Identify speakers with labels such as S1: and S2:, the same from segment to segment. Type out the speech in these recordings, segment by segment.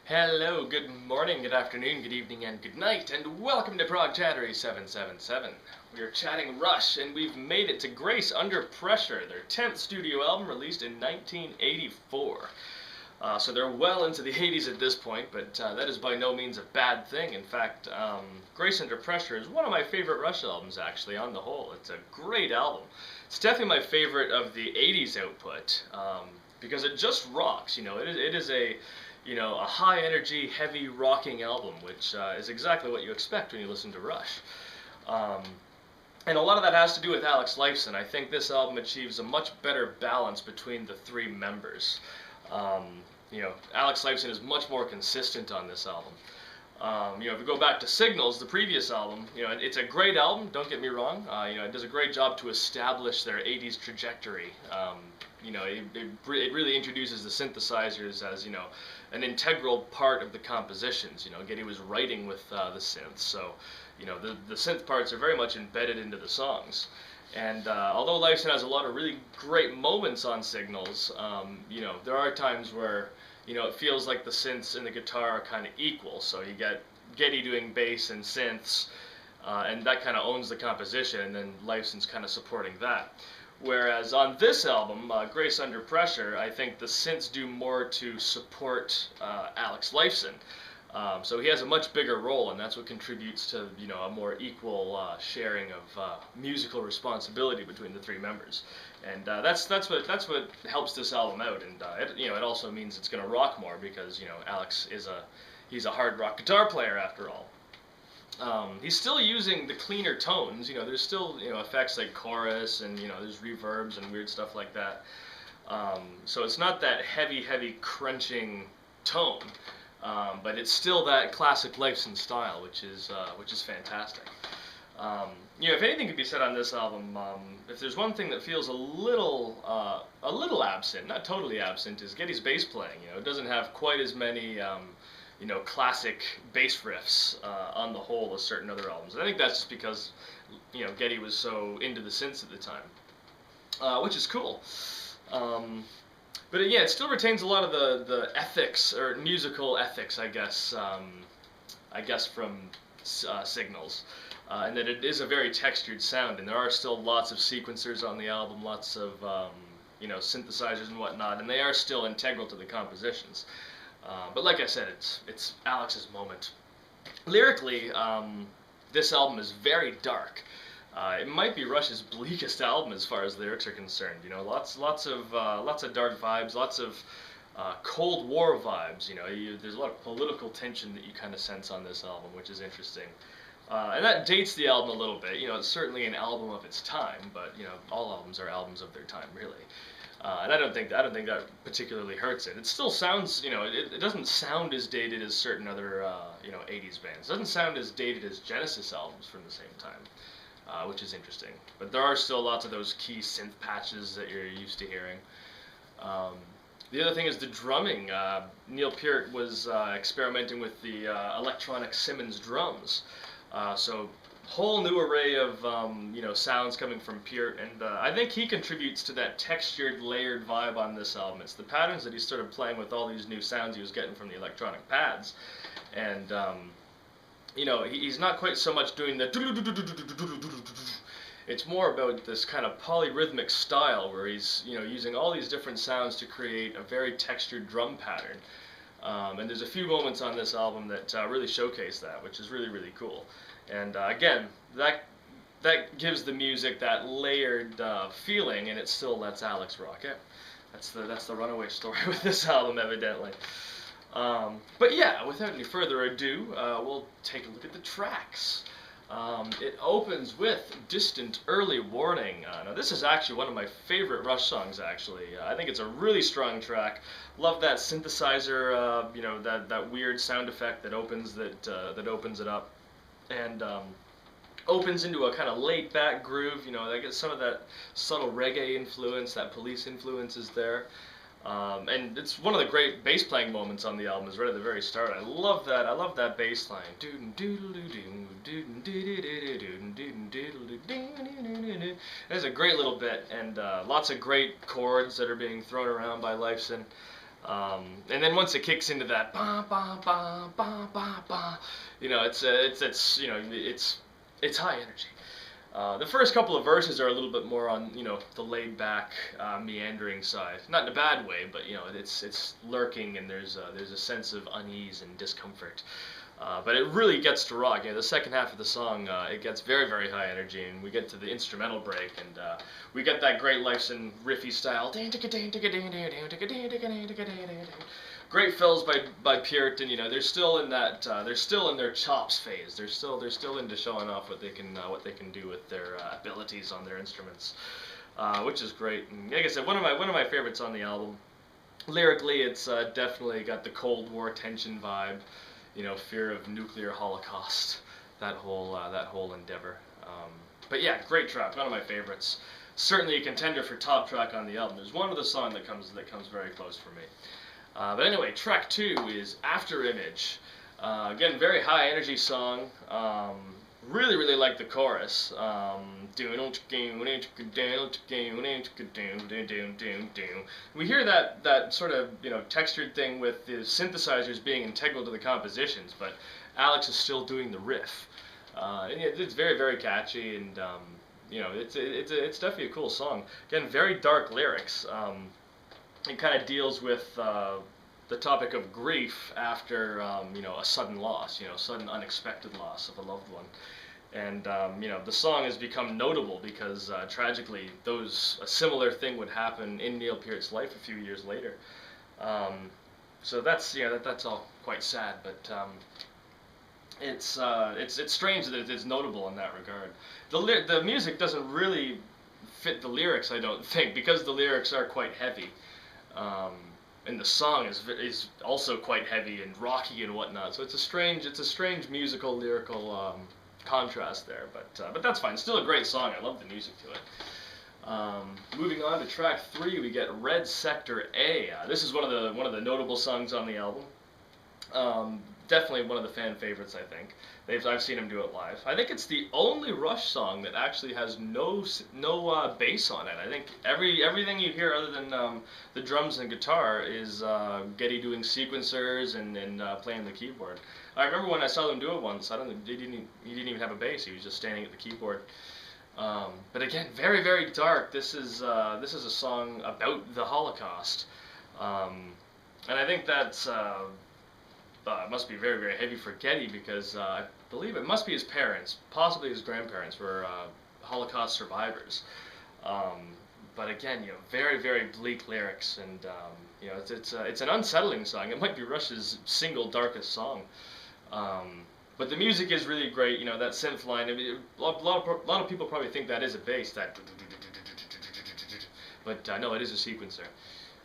S1: Hello, good morning, good afternoon, good evening, and good night, and welcome to Prog Chattery 777. We are chatting Rush, and we've made it to Grace Under Pressure, their 10th studio album released in 1984. So they're well into the 80s at this point, but that is by no means a bad thing. In fact, Grace Under Pressure is one of my favorite Rush albums, actually, on the whole. It's a great album. It's definitely my favorite of the 80s output, because it just rocks, it is a high energy, heavy rocking album, which is exactly what you expect when you listen to Rush. And a lot of that has to do with Alex Lifeson. I think this album achieves a much better balance between the three members. Alex Lifeson is much more consistent on this album. If we go back to Signals, the previous album, it's a great album, don't get me wrong. It does a great job to establish their 80s trajectory. It really introduces the synthesizers as, an integral part of the compositions. Geddy was writing with the synths, so, the synth parts are very much embedded into the songs. And although Lifeson has a lot of really great moments on Signals, there are times where, it feels like the synths and the guitar are kind of equal. So you get Geddy doing bass and synths, and that kind of owns the composition, and then Lifeson's kind of supporting that. Whereas on this album, Grace Under Pressure, I think the synths do more to support Alex Lifeson. So he has a much bigger role, and that's what contributes to a more equal sharing of musical responsibility between the three members. And that's what helps this album out. And it also means it's going to rock more because Alex he's a hard rock guitar player after all. He's still using the cleaner tones. There's still effects like chorus, and there's reverbs and weird stuff like that. So it's not that heavy crunching tone. But it's still that classic Lifeson style, which is fantastic. If anything could be said on this album, if there's one thing that feels a little absent, not totally absent, is Geddy's bass playing. It doesn't have quite as many, classic bass riffs on the whole as certain other albums. And I think that's just because, Geddy was so into the synths at the time, which is cool. But it still retains a lot of the ethics, or musical ethics, I guess from Signals, and that it is a very textured sound, and there are still lots of sequencers on the album, lots of synthesizers and whatnot, and they are still integral to the compositions. But like I said, it's Alex's moment. Lyrically, this album is very dark. It might be Rush's bleakest album as far as lyrics are concerned. Lots of dark vibes, lots of Cold War vibes. There's a lot of political tension that you kind of sense on this album, which is interesting. And that dates the album a little bit. It's certainly an album of its time, but all albums are albums of their time, really. And I don't think that particularly hurts it. It still sounds, it doesn't sound as dated as certain other 80s bands. It doesn't sound as dated as Genesis albums from the same time. Which is interesting. But there are still lots of those key synth patches that you're used to hearing. The other thing is the drumming. Neil Peart was experimenting with the electronic Simmons drums. So whole new array of sounds coming from Peart, and I think he contributes to that textured, layered vibe on this album. It's the patterns that he started playing with all these new sounds he was getting from the electronic pads. And he's not quite so much doing the. It's more about this kind of polyrhythmic style where he's using all these different sounds to create a very textured drum pattern. And there's a few moments on this album that really showcase that, which is really, really cool. And again, that gives the music that layered feeling, and it still lets Alex rock it. That's the runaway story with this album, evidently. But yeah, without any further ado, we'll take a look at the tracks. It opens with Distant Early Warning. Now this is actually one of my favorite Rush songs, actually. I think it's a really strong track. Love that synthesizer, that weird sound effect that opens it up. And opens into a kind of laid-back groove. I get some of that subtle reggae influence, that Police influence is there. And it's one of the great bass playing moments on the album is right at the very start. I love that bass line. There's a great little bit, and lots of great chords that are being thrown around by Lifeson. And then once it kicks into that ba ba ba ba ba ba, you know, it's high energy. The first couple of verses are a little bit more on, you know, the laid-back, meandering side. Not in a bad way, but, you know, it's lurking, and there's a sense of unease and discomfort. But it really gets to rock. You know, the second half of the song, it gets very, very high energy, and we get to the instrumental break, and we get that great Lifeson riffy style. Great fills by Puritan. You know, they're still in that. They're still in their chops phase. They're still into showing off what they can do with their abilities on their instruments, which is great. And like I said, one of my favorites on the album. Lyrically, it's definitely got the Cold War tension vibe. You know, fear of nuclear holocaust. That whole endeavor. But yeah, great track. One of my favorites. Certainly a contender for top track on the album. There's one other song that comes very close for me. But anyway, track 2 is Afterimage. Again, very high energy song. Really, really like the chorus. We hear that sort of, you know, textured thing with the synthesizers being integral to the compositions, but Alex is still doing the riff. And it's very, very catchy, and you know, it's definitely a cool song. Again, very dark lyrics. It kind of deals with the topic of grief after you know, a sudden loss, you know, sudden unexpected loss of a loved one. And you know, the song has become notable because tragically, a similar thing would happen in Neil Peart's life a few years later. So that's, you know, that's all quite sad, but it's strange that it's notable in that regard. The music doesn't really fit the lyrics, I don't think, because the lyrics are quite heavy. And the song is also quite heavy and rocky and whatnot. So it's a strange musical lyrical contrast there. But that's fine. Still a great song. I love the music to it. Moving on to track 3, we get Red Sector A. This is one of the notable songs on the album. Definitely one of the fan favorites, I think. I've seen him do it live. I think it's the only Rush song that actually has no bass on it. I think everything you hear other than the drums and guitar is Geddy doing sequencers and playing the keyboard. I remember when I saw them do it once. I don't think he didn't even have a bass. He was just standing at the keyboard. But again, very, very dark. This is a song about the Holocaust, and I think that's. It must be very, very heavy for Geddy because I believe it must be his parents, possibly his grandparents, were Holocaust survivors. But again, you know, very, very bleak lyrics, and you know, it's an unsettling song. It might be Rush's single darkest song. But the music is really great. You know, that synth line. I mean, a lot of people probably think that is a bass. But no, it is a sequencer.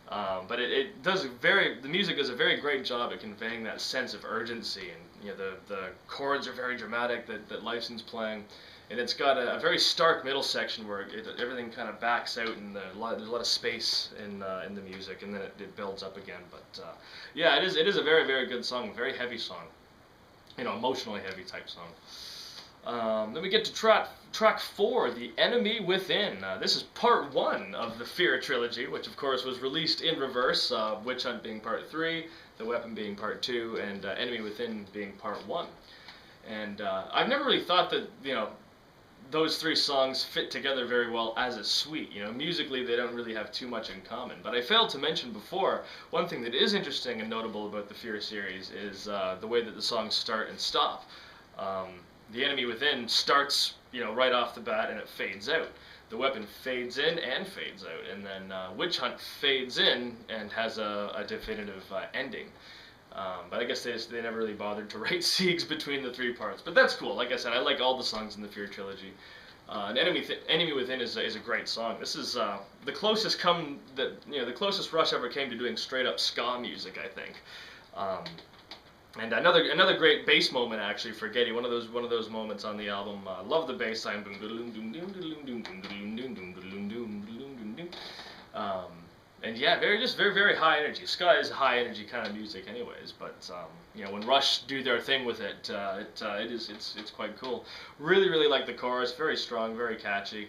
S1: But the music does a very great job at conveying that sense of urgency, and you know, the chords are very dramatic that Lifeson's playing, and it's got a very stark middle section where everything kind of backs out, and there's a lot of space in the music, and then it builds up again. But yeah, it is a very, very good song, very heavy song, you know, emotionally heavy type song. Then we get to track 4, The Enemy Within. This is part 1 of the Fear trilogy, which of course was released in reverse, Witch Hunt being part 3, The Weapon being part 2, and Enemy Within being part 1. And I've never really thought that, you know, those 3 songs fit together very well as a suite. You know, musically they don't really have too much in common. But I failed to mention before, one thing that is interesting and notable about the Fear series is the way that the songs start and stop. The Enemy Within starts, you know, right off the bat, and it fades out. The Weapon fades in and fades out, and then Witch Hunt fades in and has a definitive ending. But I guess they never really bothered to write siegs between the 3 parts. But that's cool. Like I said, I like all the songs in the Fear trilogy. And Enemy Within is a great song. This is the closest the closest Rush ever came to doing straight up ska music, I think. And another great bass moment actually for Geddy. One of those moments on the album. Love the bass line. And yeah, very high energy. Ska is high energy kind of music, anyways. But you know, when Rush do their thing with it, it's quite cool. Really like the chorus. Very strong, very catchy.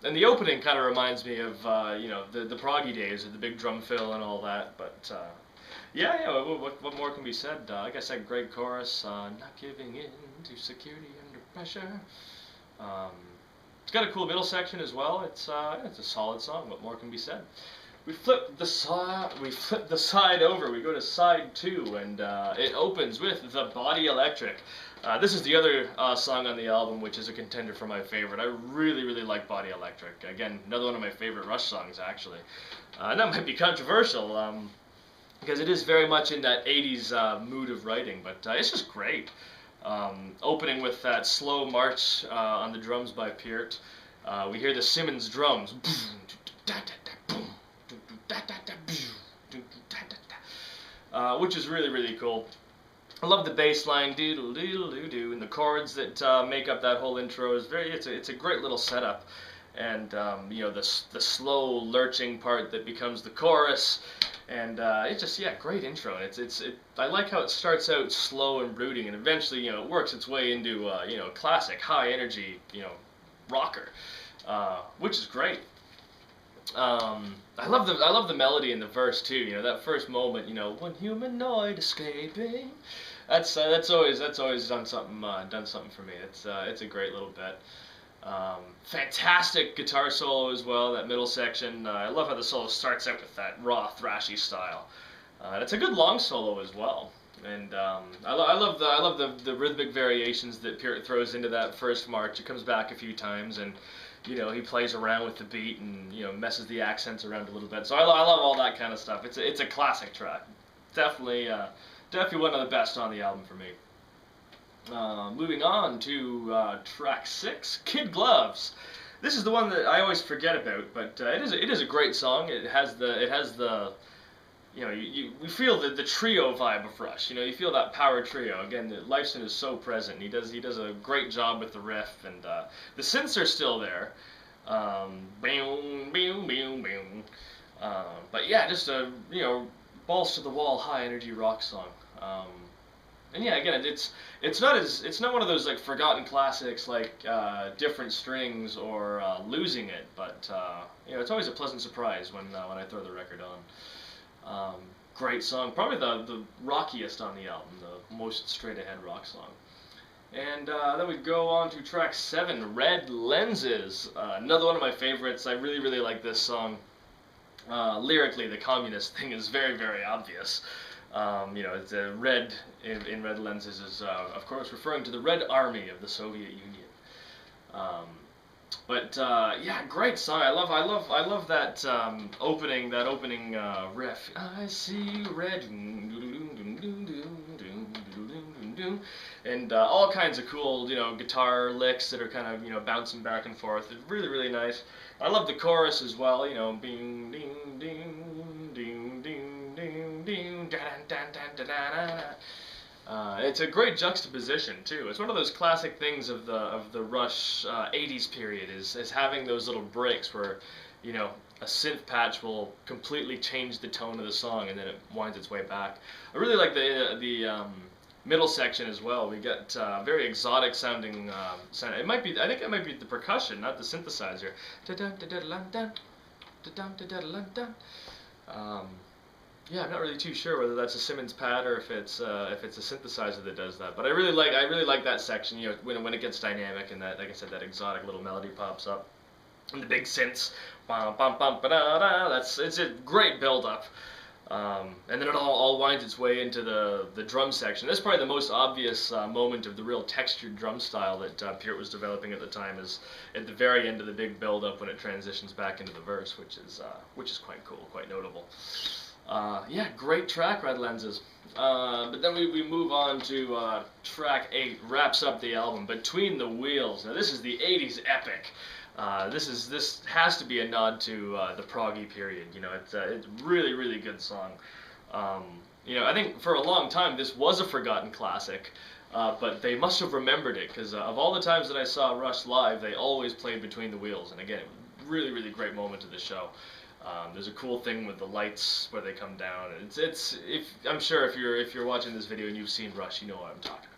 S1: And the opening kind of reminds me of you know, the proggy days of the big drum fill and all that. But yeah, what more can be said? Like I said, great chorus. Not giving in to security under pressure. It's got a cool middle section as well. It's a solid song. What more can be said? We flip the side over. We go to side 2, and it opens with The Body Electric. This is the other song on the album, which is a contender for my favorite. I really like Body Electric. Again, another one of my favorite Rush songs, actually. And that might be controversial, because it is very much in that 80s mood of writing, but it's just great. Opening with that slow march on the drums by Peart. We hear the Simmons drums. Which is really cool. I love the bass line, doodle doodle doo doo, and the chords that make up that whole intro is it's a great little setup, and you know, the slow lurching part that becomes the chorus, and it's just, yeah, great intro. I like how it starts out slow and brooding, and eventually, you know, it works its way into you know, classic high energy, you know, rocker, which is great. I love the melody in the verse too. You know, that first moment. You know, one humanoid escaping. That's always done something for me. It's a great little bit. Fantastic guitar solo as well. That middle section. I love how the solo starts out with that raw thrashy style. It's a good long solo as well. And I love the rhythmic variations that Peart throws into that first march. It comes back a few times, and you know, he plays around with the beat and, you know, messes the accents around a little bit. So I love all that kind of stuff. It's a classic track. Definitely one of the best on the album for me. Moving on to track 6, Kid Gloves. This is the one that I always forget about, but it is a great song. It has the you know, we feel the trio vibe of Rush. You know, you feel that power trio. Again, Lifeson is so present. He does a great job with the riff, and the synths are still there. But yeah, just a, you know, balls to the wall, high energy rock song. And yeah, again, it's not one of those like forgotten classics like Different Strings or Losing It, but you know, it's always a pleasant surprise when I throw the record on. Great song, probably the rockiest on the album, the most straight-ahead rock song. And then we go on to track 7, Red Lenses. Another one of my favorites. I really like this song. Lyrically, the communist thing is very obvious. You know, it's red in Red Lenses is, of course, referring to the Red Army of the Soviet Union. But yeah, great song. I love that opening riff. I see red, and all kinds of cool, you know, guitar licks that are kind of, you know, bouncing back and forth. It's really nice. I love the chorus as well. You know, bing ding ding ding ding ding ding da da da da da da. It's a great juxtaposition too. It's one of those classic things of the Rush 80s period is having those little breaks where, you know, a synth patch will completely change the tone of the song and then it winds its way back. I really like the middle section as well. We get very exotic sounding sound. I think it might be the percussion, not the synthesizer. Yeah, I'm not really too sure whether that's a Simmons pad or if it's a synthesizer that does that. But I really like that section. You know, when it gets dynamic and that, like I said, that exotic little melody pops up, and the big synths, bum bum bum ba da da. It's a great build up. And then it all winds its way into the drum section. That's probably the most obvious moment of the real textured drum style that Peart was developing at the time, is at the very end of the big build-up when it transitions back into the verse, which is quite cool, quite notable. Yeah, great track, Red Lenses. But then we move on to track 8, wraps up the album, Between the Wheels. Now this is the 80s epic. This has to be a nod to the proggy period. You know, it's a really good song. You know, I think for a long time this was a forgotten classic, but they must have remembered it, because of all the times that I saw Rush live, they always played Between the Wheels, and again, really great moment of the show. There's a cool thing with the lights where they come down. I'm sure if you're watching this video and you've seen Rush, you know what I'm talking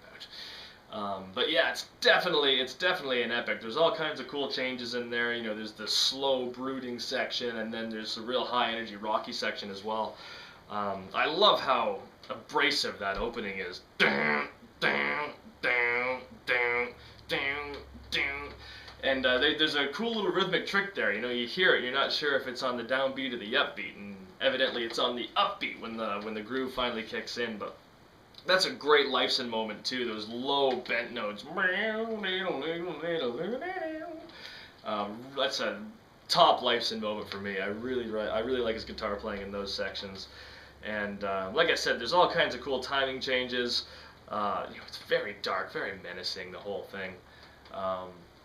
S1: But yeah, it's definitely an epic. There's all kinds of cool changes in there. You know, there's the slow brooding section, and then there's the real high energy rocky section as well. I love how abrasive that opening is. And there's a cool little rhythmic trick there. You know, you hear it, you're not sure if it's on the downbeat or the upbeat, and evidently it's on the upbeat when the groove finally kicks in. But that's a great Lifeson moment too. Those low bent notes. That's a top Lifeson moment for me. I really like his guitar playing in those sections. And like I said, there's all kinds of cool timing changes. You know, it's very dark, very menacing, the whole thing.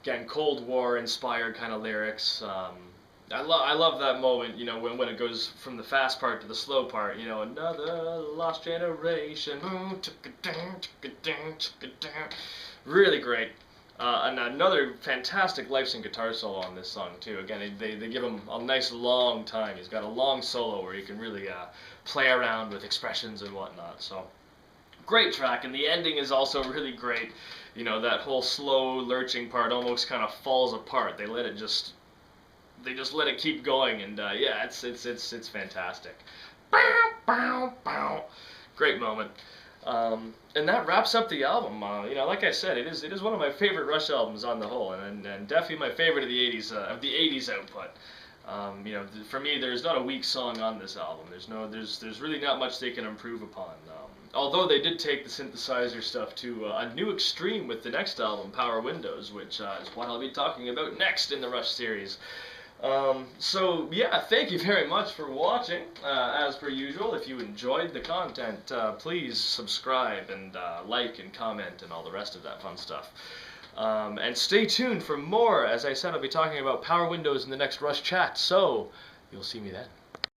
S1: Again, Cold War inspired kind of lyrics. I love that moment, you know, when it goes from the fast part to the slow part, you know, another lost generation, really great. And another fantastic Lifeson guitar solo on this song too. Again, they give him a nice long time. He's got a long solo where he can really play around with expressions and whatnot. So great track, and the ending is also really great. You know, that whole slow lurching part almost kind of falls apart. They just let it keep going, and yeah, it's fantastic. Great moment. And that wraps up the album. You know, like I said, it is one of my favorite Rush albums on the whole, and definitely my favorite of the '80s output. You know, for me, there's not a weak song on this album. There's really not much they can improve upon. Although they did take the synthesizer stuff to a new extreme with the next album, Power Windows, which is what I'll be talking about next in the Rush series. So yeah, thank you very much for watching. As per usual, if you enjoyed the content, please subscribe and like and comment and all the rest of that fun stuff. And stay tuned for more. As I said, I'll be talking about Power Windows in the next Rush chat, so you'll see me then.